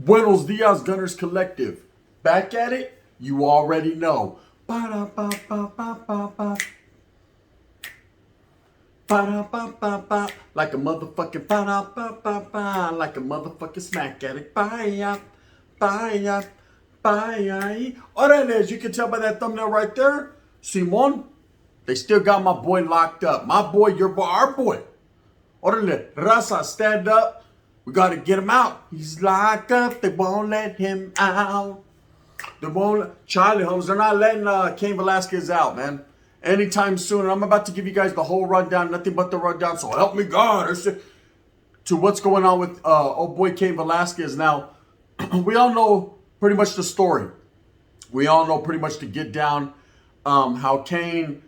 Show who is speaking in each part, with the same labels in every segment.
Speaker 1: Buenos Dias Gunners Collective. Back at it? You already know. Ba-da-ba-ba-ba-ba-ba. Ba-da-ba-ba-ba. Like a motherfucking ba-da-ba-ba-ba. Like a motherfucking smack addict. Bye-ya. Bye-ya. Bye-ya. Alright, as you can tell by that thumbnail right there, Simon, they still got my boy locked up. My boy, your boy, our boy. Orale, Raza, stand up. We got to get him out. He's locked up. They won't let him out. They won't. Charlie Holmes, they're not letting Cain Velasquez out, man. Anytime soon. And I'm about to give you guys the whole rundown. Nothing but the rundown. So help me God. To what's going on with old boy Cain Velasquez. Now, we all know pretty much the story. We all know pretty much to get down how Cain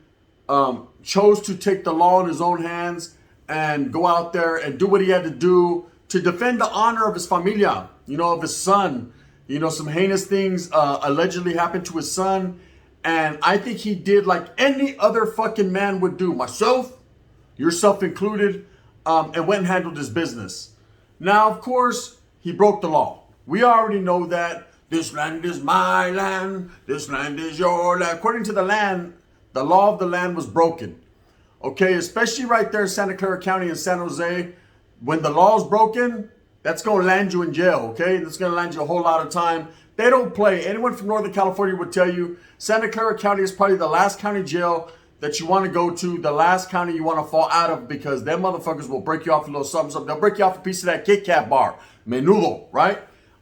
Speaker 1: chose to take the law in his own hands and go out there and do what he had to do to defend the honor of his familia, of his son. Some heinous things allegedly happened to his son. And I think he did like any other fucking man would do. Myself, yourself included, and went and handled his business. Now, of course, he broke the law. We already know that. This land is my land. This land is your land. According to the land, the law of the land was broken. Okay, especially right there in Santa Clara County in San Jose. When the law is broken, that's going to land you in jail, okay? That's going to land you a whole lot of time. They don't play. Anyone from Northern California would tell you Santa Clara County is probably the last county jail that you want to go to, the last county you want to fall out of, because them motherfuckers will break you off a little something, something. They'll break you off a piece of that Kit Kat bar, menudo, right?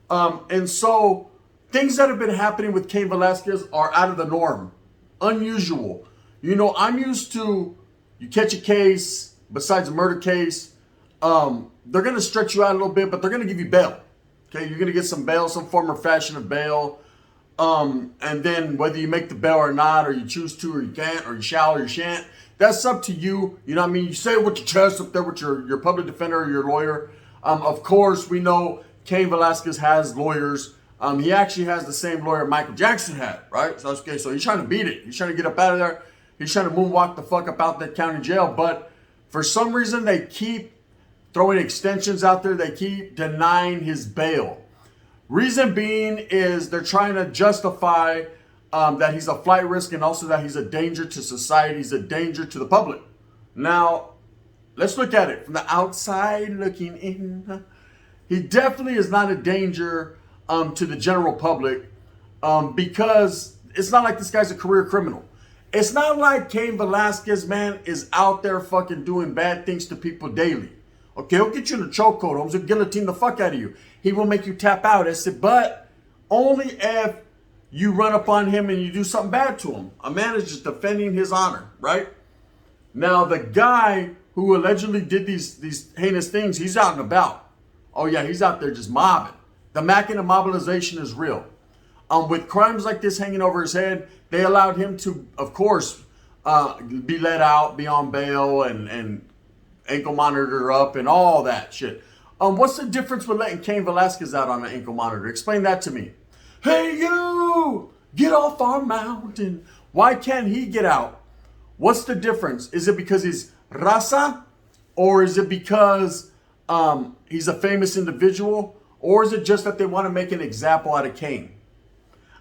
Speaker 1: And so things that have been happening with Cain Velasquez are out of the norm, unusual. I'm used to, you catch a case, besides a murder case, they're going to stretch you out a little bit, but they're going to give you bail. Okay, you're going to get some bail, some form or fashion of bail. And then whether you make the bail or not, or you choose to, or you can't, or you shall, or you shan't, that's up to you. You know what I mean? You say it with your chest up there with your public defender or your lawyer. Of course, we know Cain Velasquez has lawyers. He actually has the same lawyer Michael Jackson had, right? So he's trying to beat it. He's trying to get up out of there. He's trying to moonwalk the fuck up out that county jail. But for some reason, they keep throwing extensions out there. They keep denying his bail. Reason being is they're trying to justify that he's a flight risk and also that he's a danger to society. He's a danger to the public. Now, let's look at it from the outside looking in. He definitely is not a danger to the general public because it's not like this guy's a career criminal. It's not like Cain Velasquez, man, is out there fucking doing bad things to people daily. Okay, he'll get you in a chokehold, Holmes. He'll guillotine the fuck out of you. He will make you tap out. I said, but only if you run up on him and you do something bad to him. A man is just defending his honor, right? Now, the guy who allegedly did these heinous things, he's out and about. Oh, yeah, he's out there just mobbing. The macking of mobilization is real. With crimes like this hanging over his head, they allowed him to, of course, be let out, be on bail, and ankle monitor up and all that shit. What's the difference with letting Cain Velasquez out on an ankle monitor? Explain that to me. Hey, you! Get off our mountain. Why can't he get out? What's the difference? Is it because he's raza? Or is it because he's a famous individual? Or is it just that they want to make an example out of Cain?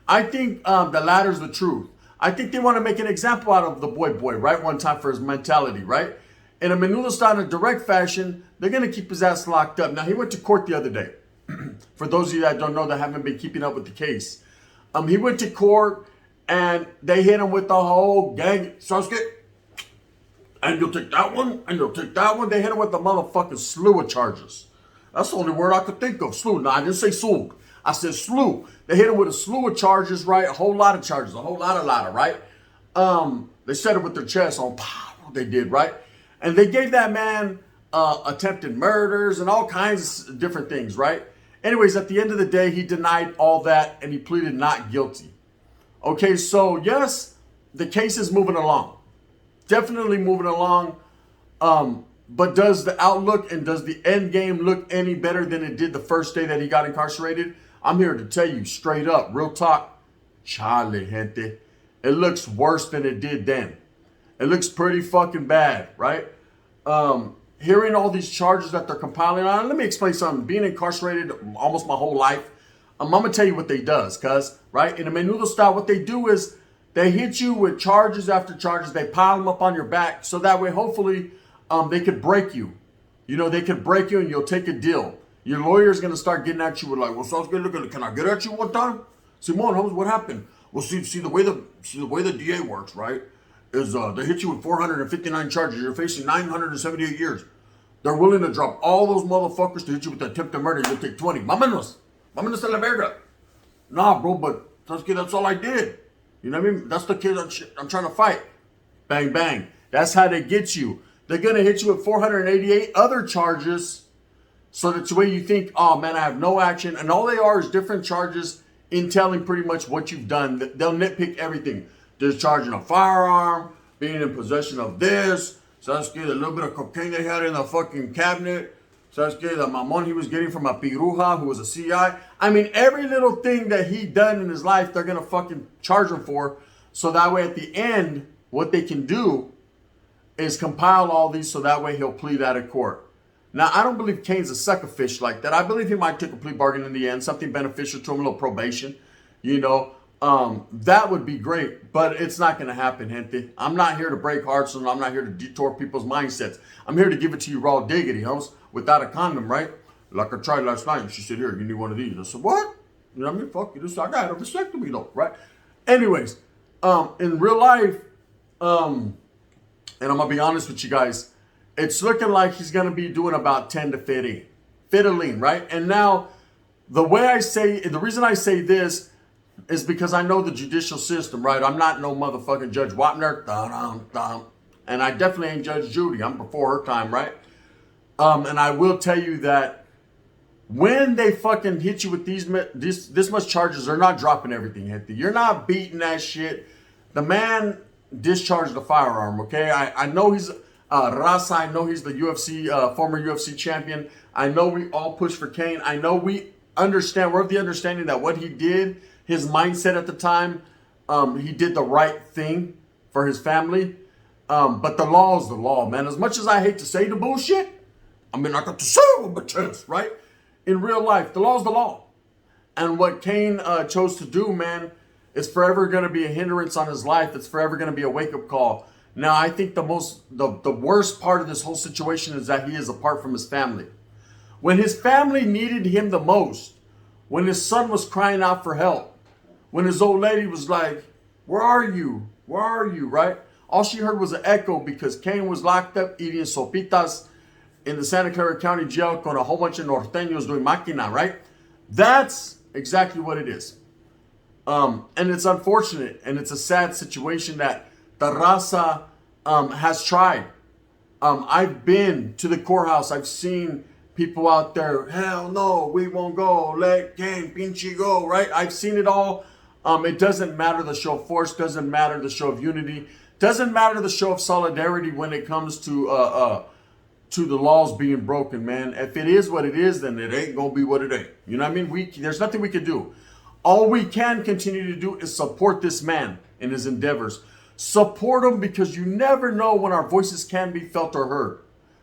Speaker 1: I think the latter's the truth. I think they want to make an example out of the boy, right? One time for his mentality, right? In a menudo style, in a direct fashion, they're going to keep his ass locked up. Now, he went to court the other day. For those of you that don't know, that haven't been keeping up with the case. He went to court, and they hit him with the whole gang. Sasuke, and you'll take that one, and you'll take that one. They hit him with the motherfucking slew of charges. That's the only word I could think of, slew. No, I didn't say slew. I said slew. They hit him with a slew of charges, right? A whole lot of charges, a whole lot of, right? They said it with their chest on, pow, they did, right? And they gave that man attempted murders and all kinds of different things, right? Anyways, at the end of the day, he denied all that and he pleaded not guilty. Okay, so yes, the case is moving along. Definitely moving along. But does the outlook and does the end game look any better than it did the first day that he got incarcerated? I'm here to tell you straight up, real talk, Charlie, gente. It looks worse than it did then. It looks pretty fucking bad, right? Hearing all these charges that they're compiling on. Let me explain something. Being incarcerated almost my whole life, I'm gonna tell you what they does, cuz, right? In a menudo style, what they do is they hit you with charges after charges. They pile them up on your back, so that way, hopefully, they could break you. You know, they could break you and you'll take a deal. Your lawyer's gonna start getting at you with like, well, sounds good. Look, can I get at you one time? Simone, Holmes, what happened? Well, see the way the DA works, right? Is they hit you with 459 charges. You're facing 978 years. They're willing to drop all those motherfuckers to hit you with attempted murder. You'll take 20. Vámonos a la verga. Nah, bro, but that's all I did. You know what I mean? That's the kid I'm trying to fight. Bang, bang. That's how they get you. They're going to hit you with 488 other charges so that's the way you think, oh, man, I have no action. And all they are is different charges entailing pretty much what you've done. They'll nitpick everything. Discharging a firearm, being in possession of this. ¿Sabes qué? The little bit of cocaine they had in the fucking cabinet. ¿Sabes qué? The mamon he was getting from a piruja who was a CI. I mean, every little thing that he done in his life, they're going to fucking charge him for. So that way at the end, what they can do is compile all these so that way he'll plead out of court. Now, I don't believe Cain's a sucker fish like that. I believe he might take a plea bargain in the end, something beneficial to him, a little probation, you know. That would be great, but it's not going to happen, gente. I'm not here to break hearts and I'm not here to detour people's mindsets. I'm here to give it to you raw diggity, homes, without a condom, right? Like I tried last night and she said, here, you need one of these. I said, what? You know what I mean? Fuck you. I got a vasectomy though, right? Anyways, in real life, and I'm going to be honest with you guys, it's looking like he's going to be doing about 10 to 50. Fiddling, right? And now, the reason I say this is because I know the judicial system, right? I'm not no motherfucking Judge Wapner. And I definitely ain't Judge Judy. I'm before her time, right? And I will tell you that when they fucking hit you with this much charges, they're not dropping everything, gente. You're not beating that shit. The man discharged the firearm, okay? I know he's Raza. I know he's the UFC, former UFC champion. I know we all push for Cain. I know we're of the understanding that what he did, his mindset at the time, he did the right thing for his family. But the law is the law, man. As much as I hate to say the bullshit, I mean, I got to say it with my chest, right? In real life, the law is the law. And what Cain chose to do, man, is forever going to be a hindrance on his life. It's forever going to be a wake-up call. Now, I think the worst part of this whole situation is that he is apart from his family. When his family needed him the most, when his son was crying out for help, when his old lady was like, where are you? Where are you, right? All she heard was an echo because Cain was locked up eating sopitas in the Santa Clara County jail con a whole bunch of norteños doing máquina, right? That's exactly what it is. And it's unfortunate and it's a sad situation that the raza has tried. I've been to the courthouse. I've seen people out there, hell no, we won't go. Let Cain pinche go, right? I've seen it all. It doesn't matter the show of force, doesn't matter the show of unity, doesn't matter the show of solidarity when it comes to the laws being broken, man. If it is what it is, then it ain't gonna be what it ain't. You know what I mean? There's nothing we can do. All we can continue to do is support this man in his endeavors. Support him because you never know when our voices can be felt or heard.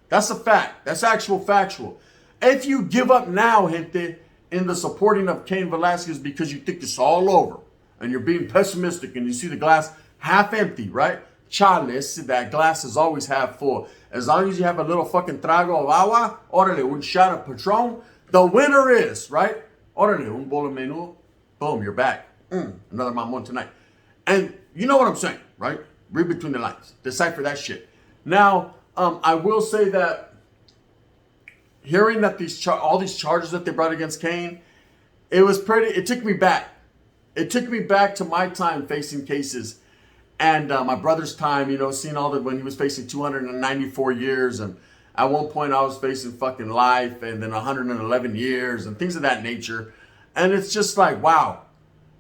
Speaker 1: That's a fact. That's actual factual. If you give up now, gente, in the supporting of Cain Velasquez because you think it's all over and you're being pessimistic and you see the glass half empty, right? Chales, that glass is always half full. As long as you have a little fucking trago of agua, orale, un shot of Patron, the winner is, right? Orale, un bolo menú, boom, you're back. Another mamon tonight. And you know what I'm saying, right? Read between the lines. Decipher that shit. Now, I will say that hearing that all these charges that they brought against Cain, it took me back. It took me back to my time facing cases and my brother's time, you know, seeing all that when he was facing 294 years. And at one point I was facing fucking life and then 111 years and things of that nature. And it's just like, wow,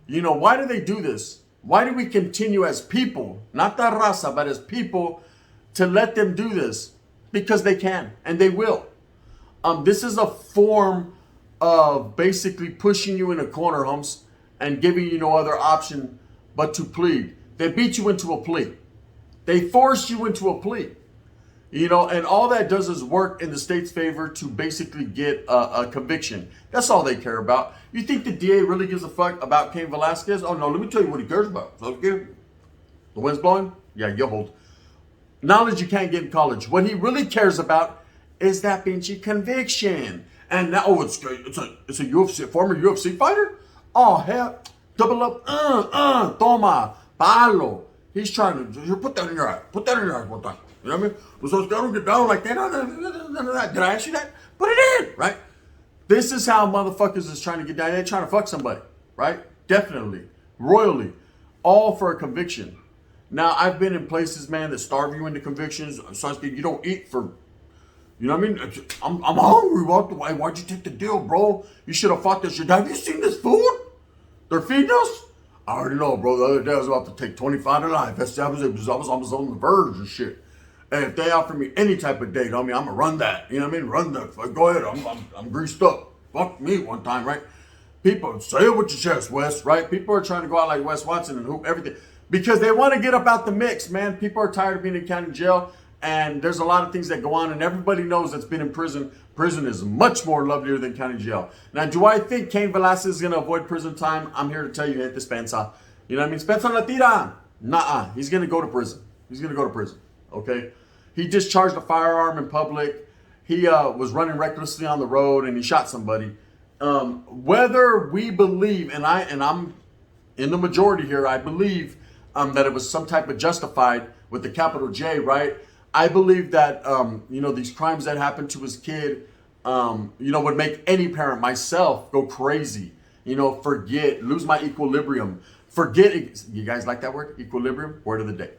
Speaker 1: you know, why do they do this? Why do we continue as people, not the raza, but as people, to let them do this? Because they can, and they will. This is a form of basically pushing you in a corner, humps, and giving you no other option but to plead. They beat you into a plea. They force you into a plea. You know, and all that does is work in the state's favor to basically get a conviction. That's all they care about. You think the DA really gives a fuck about Cain Velasquez? Oh no, let me tell you what he cares about. So, okay, the wind's blowing? Yeah, you hold. Knowledge you can't get in college. What he really cares about is that pinchy conviction. And now, oh, it's a UFC, former UFC fighter? Oh, hell, double up, toma, palo. He's trying to, put that in your eye. Put that in your eye one time. You know what I mean? So I don't get down like that. None of that. Did I ask you that? Put it in, right? This is how motherfuckers is trying to get down. They're trying to fuck somebody, right? Definitely. Royally. All for a conviction. Now, I've been in places, man, that starve you into convictions. Such that you don't eat for, you know what I mean? I'm hungry. Why'd you take the deal, bro? You should have fought this shit. Have you seen this food? They're feeding us? I already know, bro. The other day I was about to take 25 to life. I was on the verge and shit. And if they offer me any type of date, I mean, I'm gonna run that. You know what I mean? Run that. Go ahead. I'm greased up. Fuck me one time, right? People say it with your chest, Wes, right? People are trying to go out like Wes Watson and hoop everything because they want to get up out the mix, man. People are tired of being in county jail, and there's a lot of things that go on, and everybody knows that's been in prison. Prison is much more lovelier than county jail. Now, do I think Cain Velasquez is gonna avoid prison time? I'm here to tell you, hit the Spencer. You know what I mean? Spencer la tira. Nah, he's gonna go to prison. He's gonna go to prison. Okay. He discharged a firearm in public. He was running recklessly on the road and he shot somebody. Whether we believe, and I'm in the majority here, I believe that it was some type of justified with the capital J, right? I believe that, these crimes that happened to his kid, would make any parent, myself, go crazy. Forget, lose my equilibrium. Forget, you guys like that word? Equilibrium? Word of the day.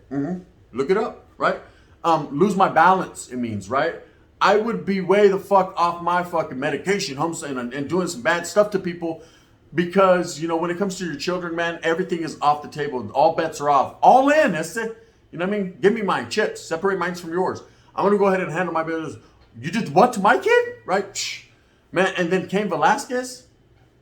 Speaker 1: Look it up, right? Lose my balance, it means, right? I would be way the fuck off my fucking medication, and doing some bad stuff to people because, when it comes to your children, man, everything is off the table. All bets are off. All in, that's it. You know what I mean? Give me mine, chips. Separate mine from yours. I'm going to go ahead and handle my business. You did what to my kid? Right? Shh. Man, and then Cain Velasquez?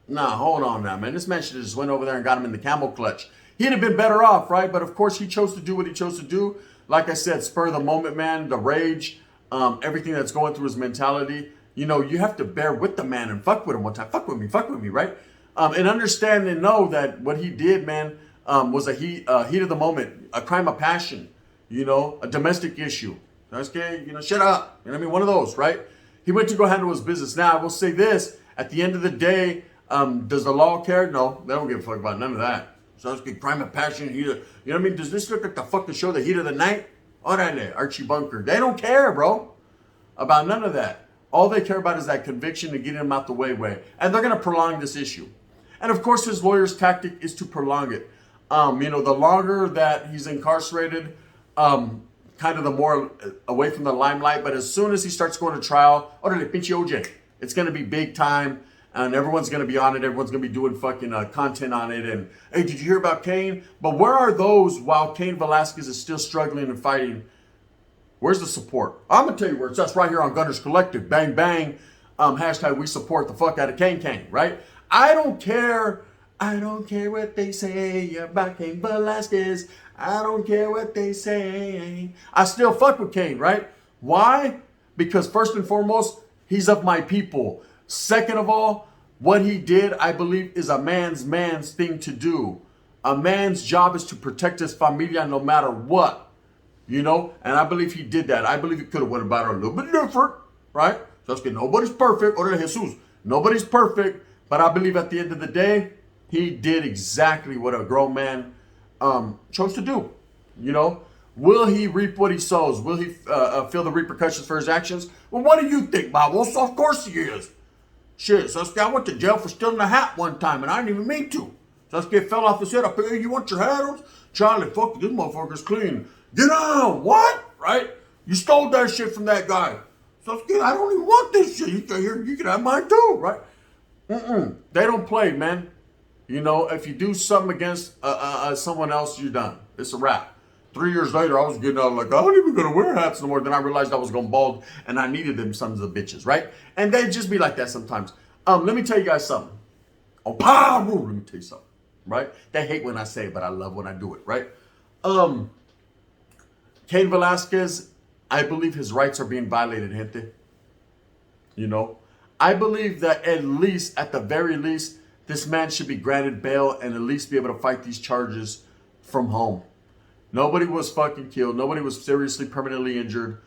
Speaker 1: Nah, hold on now, man. This man should have just went over there and got him in the camel clutch. He'd have been better off, right? But of course, he chose to do what he chose to do. Like I said, spur of the moment, man, the rage, everything that's going through his mentality. You have to bear with the man and fuck with him one time. Fuck with me, right? And understand and know that what he did, man, was a heat of the moment, a crime of passion, a domestic issue. Okay, shut up. You know what I mean? One of those, right? He went to go handle his business. Now, I will say this. At the end of the day, does the law care? No, they don't give a fuck about none of that. So it's good crime of passion. You know what I mean? Does this look like the fucking show, The Heat of the Night? Orale, Archie Bunker. They don't care, bro, about none of that. All they care about is that conviction and getting him out the way. And they're going to prolong this issue. And of course, his lawyer's tactic is to prolong it. The longer that he's incarcerated, kind of the more away from the limelight. But as soon as he starts going to trial, orale, pinche OJ. It's going to be big time. And everyone's going to be on it. Everyone's going to be doing fucking content on it. And, hey, did you hear about Cain? But where are those while Cain Velasquez is still struggling and fighting? Where's the support? I'm going to tell you where it's us right here on Gunners Collective. Bang, bang. Hashtag we support the fuck out of Cain, right? I don't care what they say about Cain Velasquez. I don't care what they say. I still fuck with Cain, right? Why? Because first and foremost, he's of my people. Second of all, what he did, I believe, is a man's thing to do. A man's job is to protect his familia no matter what. And I believe he did that. I believe he could have went about it a little bit different, right? So it's good. Nobody's perfect. Or Jesus. Nobody's perfect. But I believe at the end of the day, he did exactly what a grown man chose to do. Will he reap what he sows? Will he feel the repercussions for his actions? Well, what do you think, Bob? Well, so of course he is. Shit, I went to jail for stealing a hat one time, and I didn't even mean to. Sasuke fell off his head. I figured, you want your hat on? Charlie, fuck, this motherfucker's clean. Get on! What? Right? You stole that shit from that guy. Sasuke, I don't even want this shit. You can have mine too, right? They don't play, man. If you do something against someone else, you're done. It's a wrap. 3 years later, I was getting out like, I don't even gonna wear hats no more. Then I realized I was going bald and I needed them sons of bitches, right? And they just be like that sometimes. Let me tell you guys something. Oh, pow! Let me tell you something, right? They hate when I say it, but I love when I do it, right? Cain Velasquez I believe his rights are being violated, gente. You know, I believe that at the very least, this man should be granted bail and at least be able to fight these charges from home. Nobody was fucking killed. Nobody was seriously permanently injured.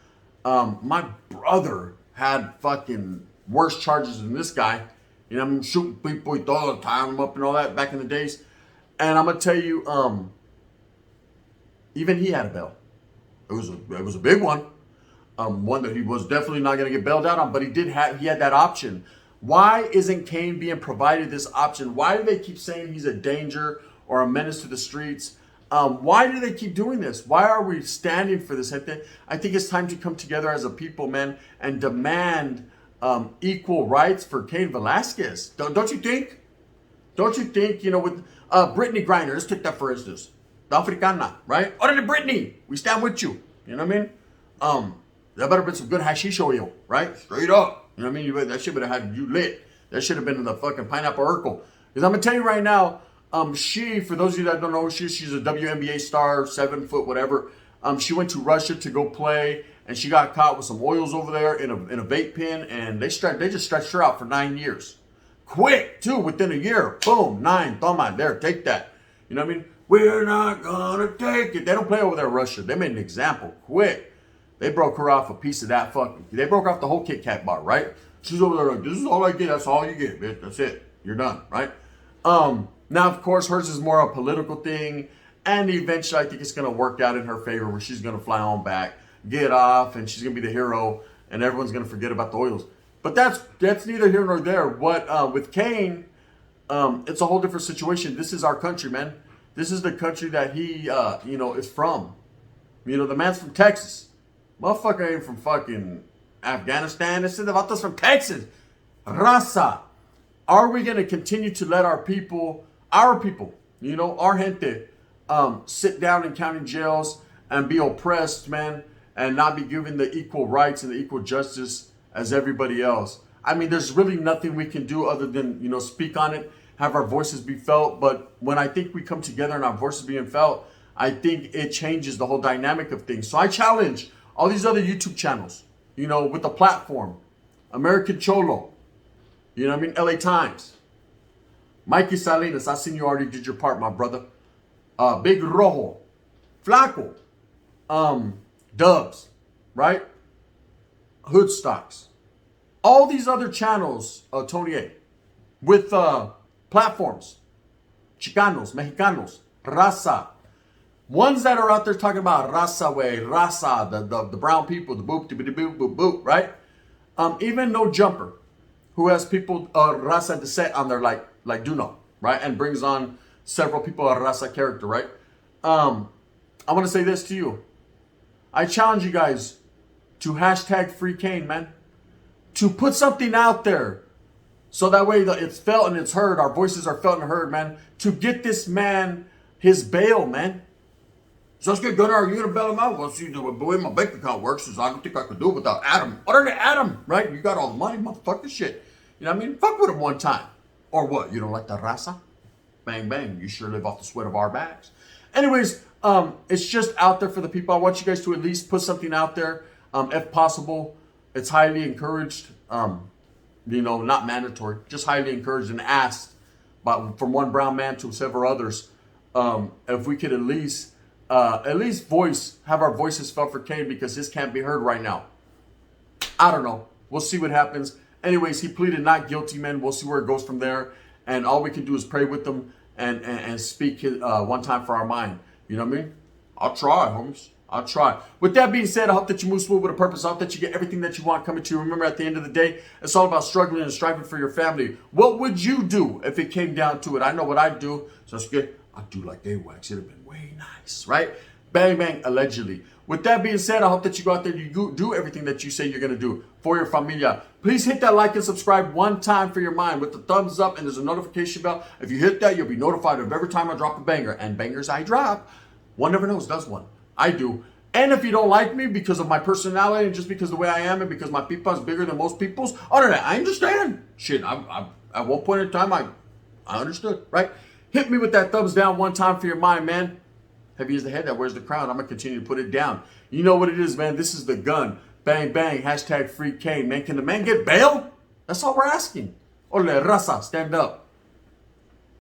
Speaker 1: My brother had fucking worse charges than this guy. You know, I'm shooting people all the time, up and all that back in the days. And I'm gonna tell you, even he had a bail. It was a big one. One that he was definitely not gonna get bailed out on, but he had that option. Why isn't Cain being provided this option? Why do they keep saying he's a danger or a menace to the streets? Why do they keep doing this? Why are we standing for this? I think it's time to come together as a people, man, and demand equal rights for Cain Velasquez. Don't you think? Don't you think, you know, with Brittany Griner, let's take that for instance. The Africana, right? Order to Brittany. We stand with you. You know what I mean? There better been some good hashish oil, right? Straight up. You know what I mean? That shit would have had you lit. That should have been in the fucking pineapple Urkel. Because I'm going to tell you right now, she, for those of you that don't know who she is, she's a WNBA star, 7 foot, whatever. She went to Russia to go play, and she got caught with some oils over there in a vape pen, and they just stretched her out for 9 years. Quick, too, within a year. Boom, 9, toma, there, take that. You know what I mean? We're not gonna take it. They don't play over there in Russia. They made an example, quick. They broke her off a piece of that fucking, they broke off the whole Kit Kat bar, right? She's over there like, this is all I get, that's all you get, bitch, that's it. You're done, right? Now, of course, hers is more a political thing, and eventually I think it's going to work out in her favor where she's going to fly on back, get off, and she's going to be the hero, and everyone's going to forget about the oils. But that's neither here nor there. With Cain, it's a whole different situation. This is our country, man. This is the country that he, is from. You know, the man's from Texas. Motherfucker ain't from fucking Afghanistan. This is about us from Texas. Raza. Are we going to continue to let our people, our gente, sit down in county jails and be oppressed, man, and not be given the equal rights and the equal justice as everybody else? I mean, there's really nothing we can do other than, speak on it, have our voices be felt. But when I think we come together and our voices being felt, I think it changes the whole dynamic of things. So I challenge all these other YouTube channels, with the platform, American Cholo, you know what I mean? LA Times. Mikey Salinas, I seen you already did your part, my brother. Big Rojo. Flaco. Dubs. Right? Hoodstocks. All these other channels, Tony A. With platforms. Chicanos, Mexicanos, Raza. Ones that are out there talking about Raza way, Raza, the brown people, the boop, boop, boop, boop, right? Even No Jumper, who has people Raza descent on there like Duno, right? And brings on several people of Raza character, right? I want to say this to you. I challenge you guys to hashtag free Cain, man. To put something out there so that way it's felt and it's heard. Our voices are felt and heard, man. To get this man his bail, man. So let's get Gunnar. Are you going to bail him out? Well, see, the way my bank account works is I don't think I could do it without Adam. Order to Adam, right? You got all the money, motherfucker, shit. You know what I mean? Fuck with him one time. Or what? You don't like the raza? Bang, bang. You sure live off the sweat of our backs. Anyways, it's just out there for the people. I want you guys to at least put something out there. If possible, it's highly encouraged. Not mandatory. Just highly encouraged and asked from one brown man to several others. If we could at least have our voices felt for Cain, because his can't be heard right now. I don't know. We'll see what happens. Anyways, he pleaded not guilty, man. We'll see where it goes from there. And all we can do is pray with them and speak one time for our mind. You know what I mean? I'll try, homies. I'll try. With that being said, I hope that you move smooth with a purpose. I hope that you get everything that you want coming to you. Remember, at the end of the day, it's all about struggling and striving for your family. What would you do if it came down to it? I know what I'd do. So let's I'd do like they wax. It'd have been way nice, right? Bang, bang, allegedly. With that being said, I hope that you go out there and you do everything that you say you're going to do for your familia. Please hit that like and subscribe one time for your mind with the thumbs up, and there's a notification bell. If you hit that, you'll be notified of every time I drop a banger. And bangers I drop, one never knows, does one. I do. And if you don't like me because of my personality and just because of the way I am and because my pipa is bigger than most people's, I understand. Shit, at one point in time, I understood, right? Hit me with that thumbs down one time for your mind, man. Heavy is the head that wears the crown. I'm going to continue to put it down. You know what it is, man. This is the gun. Bang, bang. Hashtag free Cain. Man, can the man get bail? That's all we're asking. Ole, raza, stand up.